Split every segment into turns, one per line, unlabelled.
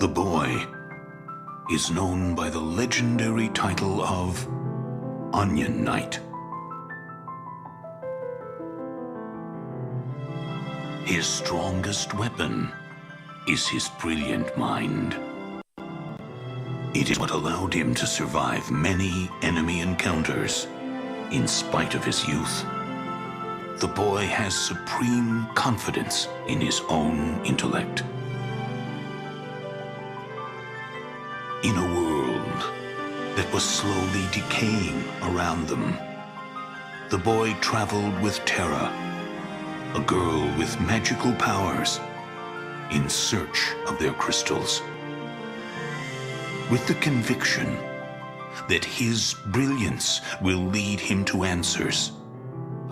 The boy is known by the legendary title of Onion Knight. His strongest weapon is his brilliant mind. It is what allowed him to survive many enemy encounters in spite of his youth. The boy has supreme confidence in his own intellect. In a world that was slowly decaying around them, the boy traveled with Terra, a girl with magical powers, in search of their crystals, with the conviction that his brilliance will lead him to answers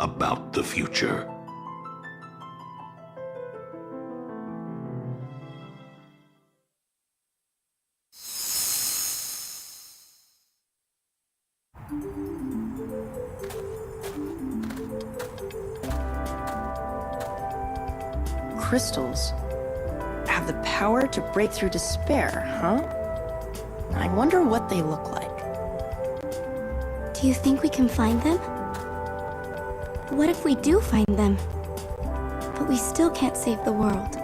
about the future.
Crystals have the power to break through despair, huh? I wonder what they look like.
Do you think we can find them? What if we do find them, but we still can't save the world?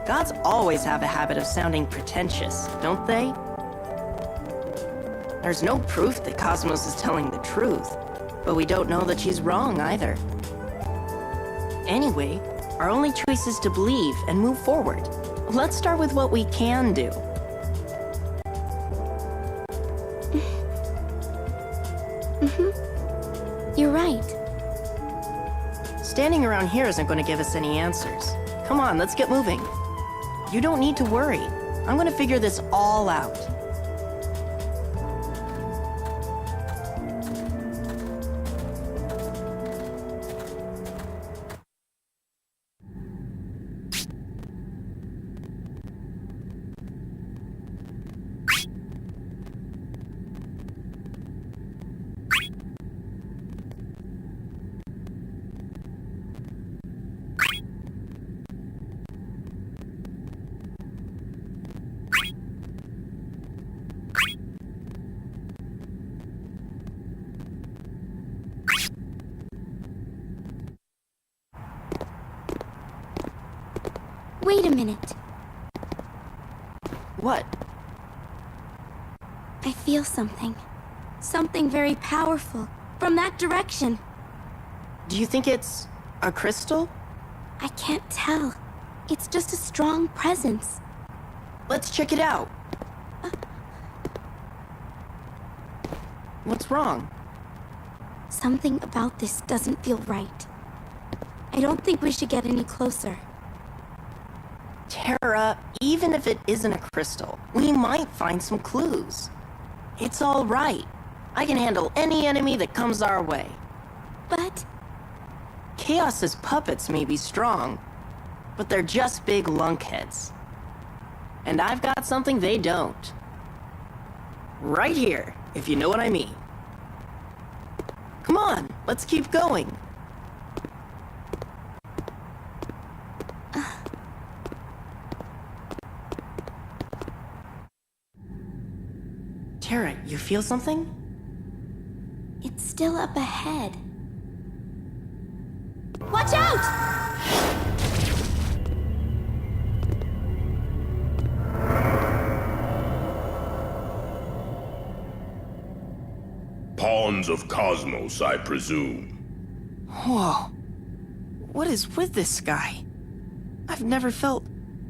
Gods always have a habit of sounding pretentious, don't they? There's no proof that Cosmos is telling the truth, but we don't know that she's wrong either. Anyway, our only choice is to believe and move forward. Let's start with what we can do.
You're right.
Standing around here isn't going to give us any answers. Come on, let's get moving. You don't need to worry. I'm going to figure this all out.
Wait a minute.
What?
I feel something. Something very powerful. From that direction.
Do you think it's a crystal?
I can't tell. It's just a strong presence.
Let's check it out. What's wrong?
Something about this doesn't feel right. I don't think we should get any closer.
Terra, even if it isn't a crystal, we might find some clues. It's all right. I can handle any enemy that comes our way.
But...
Chaos's puppets may be strong, but they're just big lunkheads. And I've got something they don't. Right here, if you know what I mean. Come on, let's keep going. Terra, you feel something?
it's still up ahead. Watch out!
Pawns of Cosmos, I presume.
Whoa. What is with this guy? I've never felt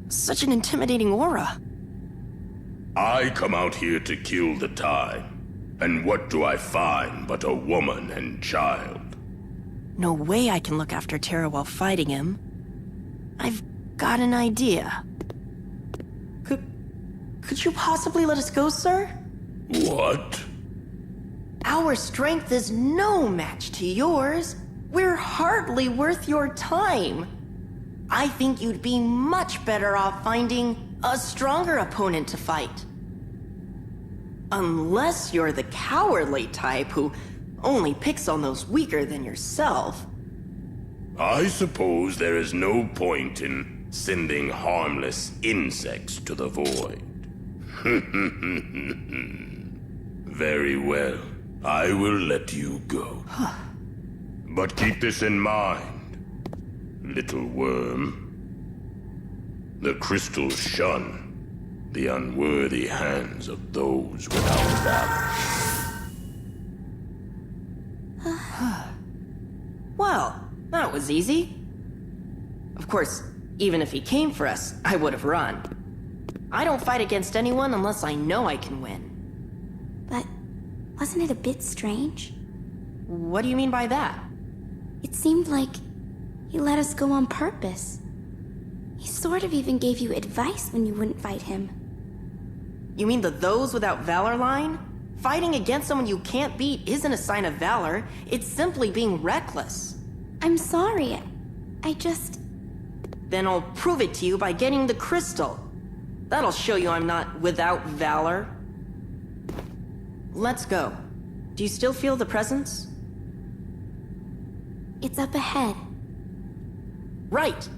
such an intimidating aura.
I come out here to kill the time. And what do I find but a woman and child?
No way I can look after Terra while fighting him. I've got an idea. Could you possibly let us go, sir?
What?
Our strength is no match to yours. We're hardly worth your time. I think you'd be much better off finding a stronger opponent to fight. Unless you're the cowardly type who only picks on those weaker than yourself.
I suppose there is no point in sending harmless insects to the void. Very well. I will let you go. But keep this in mind, little worm. The crystals shun the unworthy hands of those without valor.
Well, that was easy. Of course, even if he came for us, I would have run. I don't fight against anyone unless I know I can win.
But wasn't it a bit strange?
What do you mean by that?
It seemed like he let us go on purpose. He sort of even gave you advice when you wouldn't fight him.
You mean the those without valor line? Fighting against someone you can't beat isn't a sign of valor. It's simply being reckless.
I'm sorry. I just...
Then I'll prove it to you by getting the crystal. That'll show you I'm not without valor. Let's go. Do you still feel the presence?
It's up ahead.
Right.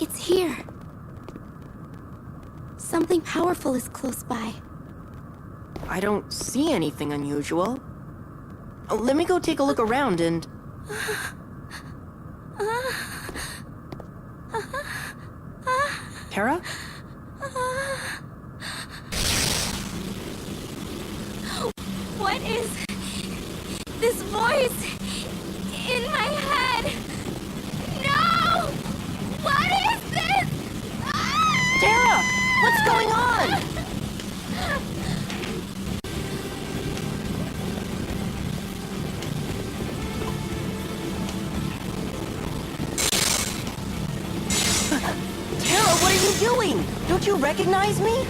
It's here. Something powerful is close by.
I don't see anything unusual. Let me go take a look around and... Tara?
What is this voice in my head? No! What is this?
Tara! What's going on? Tara, what are you doing? Don't you recognize me?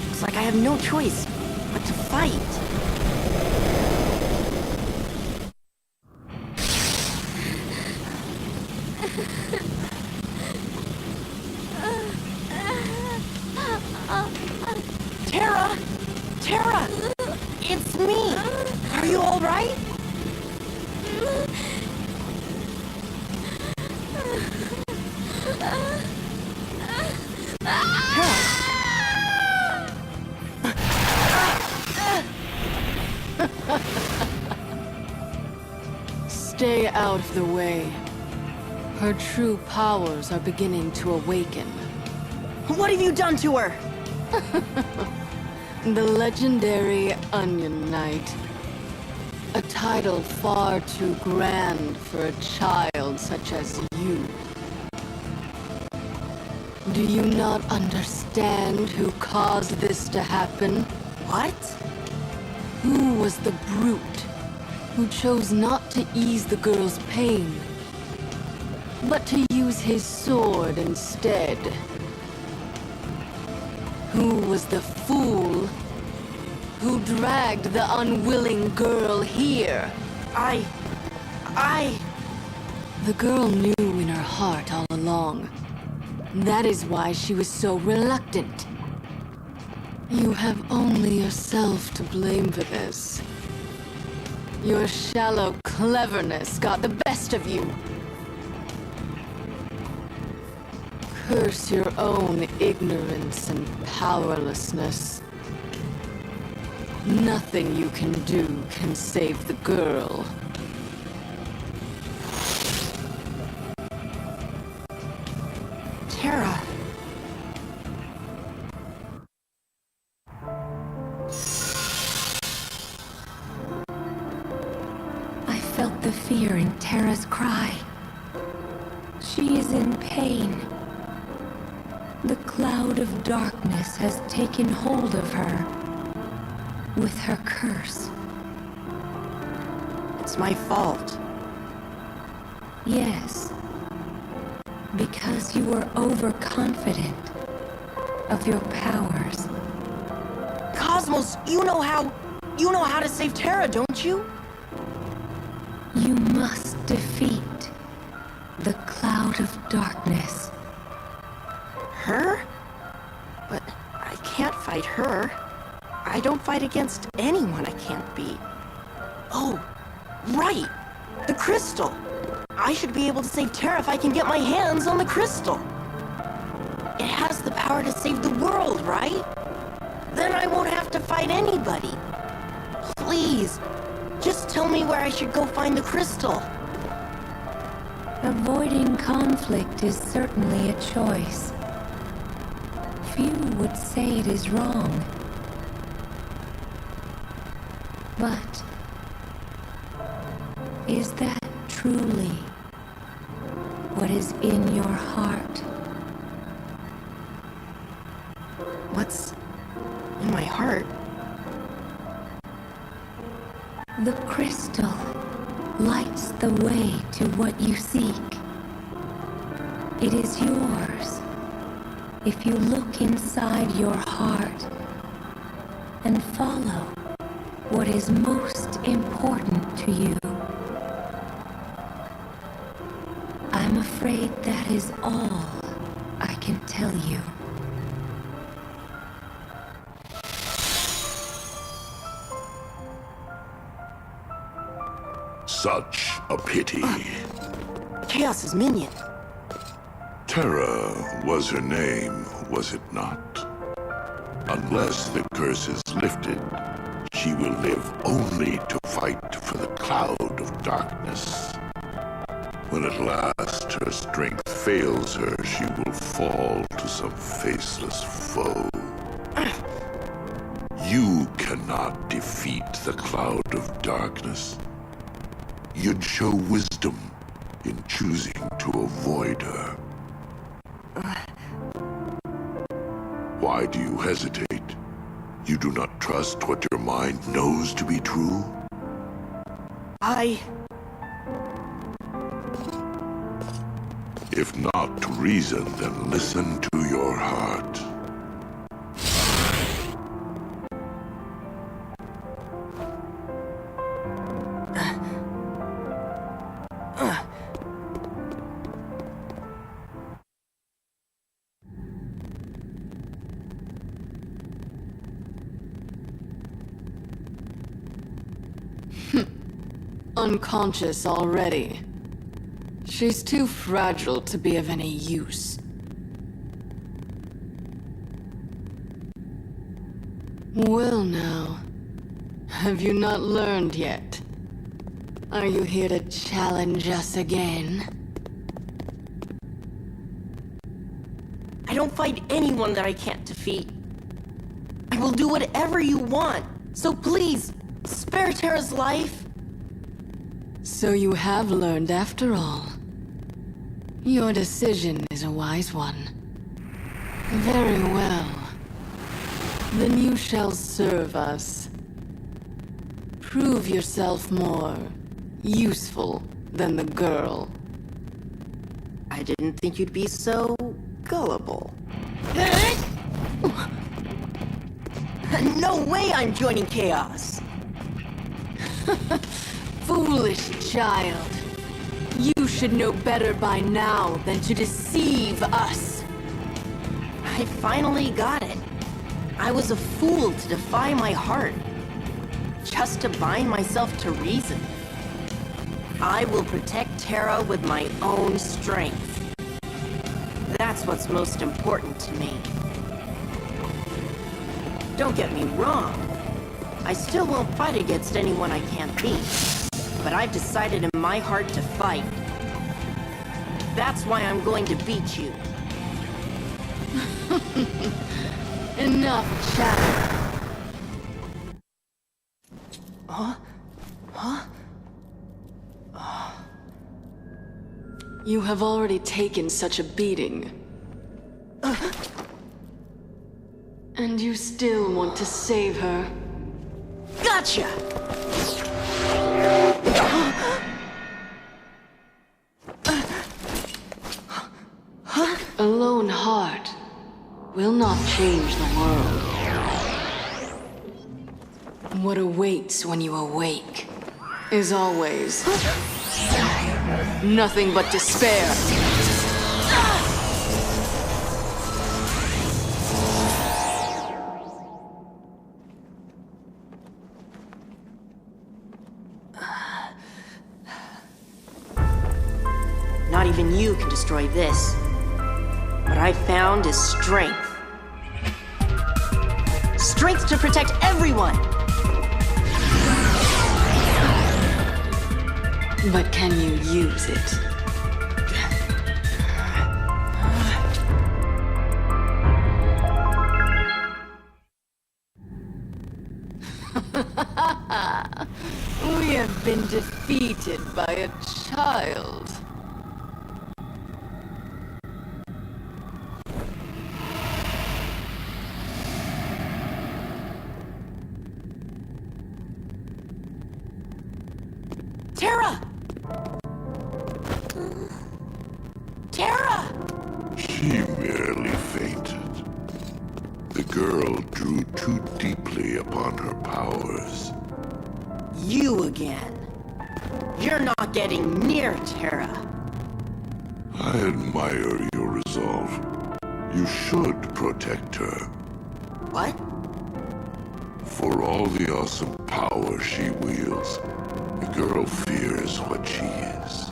Looks like I have no choice but to fight. Tara! Tara! It's me! Are you all right?
Stay out of the way. Her true powers are beginning to awaken.
What have you done to her?
The legendary Onion Knight. A title far too grand for a child such as you. Do you not understand who caused this to happen?
What?
Who was the brute who chose not to ease the girl's pain, but to use his sword instead? Who was the fool who dragged the unwilling girl here? The girl knew in her heart all along. That is why she was so reluctant. You have only yourself to blame for this. Your shallow cleverness got the best of you. Curse your own ignorance and powerlessness. Nothing you can do can save the girl.
Tara.
I
felt the fear in Terra's cry. She is in pain. The cloud of darkness has taken hold of her with her curse.
It's my fault.
Yes, because you were overconfident of your powers.
Cosmos, you know how to save Terra, don't you?
You must defeat the cloud of darkness.
Her? But I can't fight her. I don't fight against anyone I can't beat. Oh, right! The crystal! I should be able to save Terra if I can get my hands on the crystal. It has the power to save the world, right? Then I won't have to fight anybody. Please, just tell me where I should go find the crystal.
Avoiding conflict is certainly a choice. Few would say it is wrong. But is that truly what is in your heart?
What's in my heart?
The crystal lights the way to what you seek. It is yours if you look inside your heart and follow what is most important to you. I'm afraid that is all I can tell you.
Such a pity.
Chaos's minion.
Terra was her name, was it not? Unless the curse is lifted, she will live only to fight for the cloud of darkness. When at last her strength fails her, she will fall to some faceless foe. You cannot defeat the cloud of darkness. You'd show wisdom in choosing to avoid her. Why do you hesitate? You do not trust what your mind knows to be true? If not to reason, then listen to your heart.
Unconscious already. She's too fragile to be of any use. Well now, have you not learned yet? Are you here to challenge us again?
I don't fight anyone that I can't defeat. I will do whatever you want, so please, spare Terra's life.
So you have learned after all. Your decision is a wise one. Very well. Then you shall serve us. Prove yourself more useful than the girl.
I didn't think you'd be so gullible. No way I'm joining Chaos!
Foolish child. You should know better by now than to deceive us.
I finally got it. I was a fool to defy my heart. Just to bind myself to reason. I will protect Terra with my own strength. That's what's most important to me. Don't get me wrong. I still won't fight against anyone I can't beat. But I've decided in my heart to fight. That's why I'm going to beat you.
Enough chatter. You have already taken such a beating. And you still want to save her?
Gotcha!
A lone heart will not change the world. What awaits when you awake is always nothing but despair.
Not even you can destroy this. What I found is strength. Strength to protect everyone!
But can you use it? We have been defeated by a child.
Terra! Terra!
She merely fainted. The girl drew too deeply upon her powers.
You again. You're not getting near Terra.
I admire your resolve. You should protect her.
What?
For all the awesome power she wields, the girl fears what she is.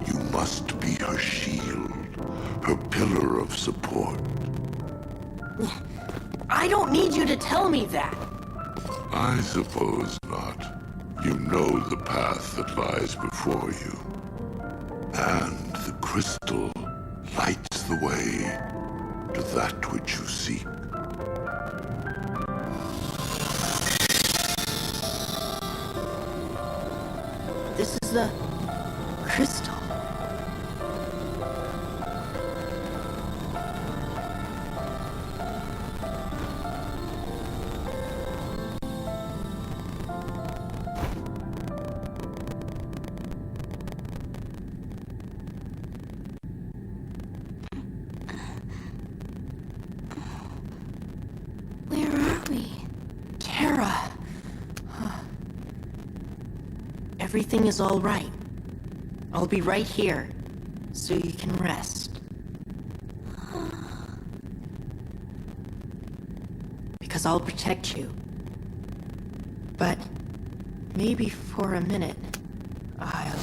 You must be her shield, her pillar of support.
I don't need you to tell me that.
I suppose not. You know the path that lies before you. And the crystal lights the way to that which you seek.
This is the crystal.
Where are we?
Terra. Everything is all right. I'll be right here, so you can rest. Because I'll protect you. But maybe for a minute, I'll...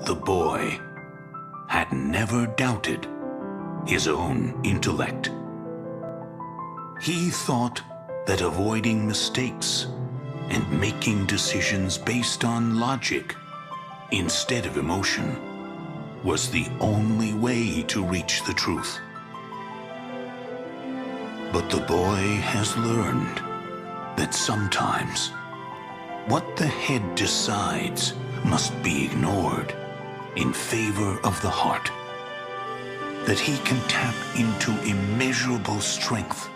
The boy had never doubted his own intellect. He thought that avoiding mistakes and making decisions based on logic instead of emotion was the only way to reach the truth. But the boy has learned that sometimes what the head decides must be ignored in favor of the heart, that he can tap into immeasurable strength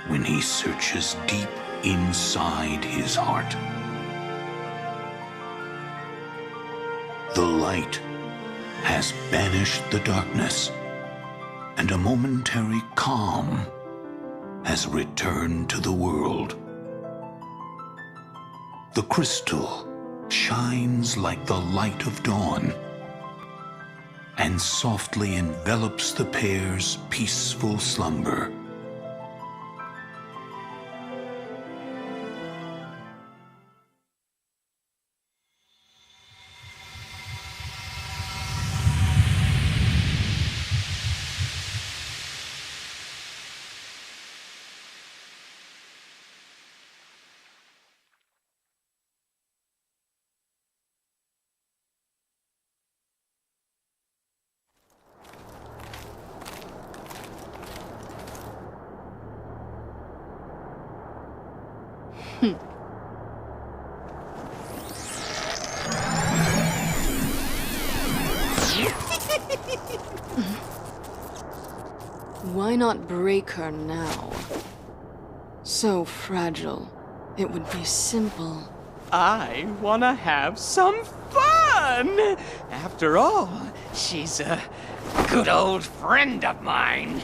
when he searches deep inside his heart. The light has banished the darkness, and a momentary calm has returned to the world. The crystal shines like the light of dawn and softly envelops the pair's peaceful slumber.
Why not break her now? So fragile. It would be simple.
I wanna have some fun! After all, she's a good old friend of mine.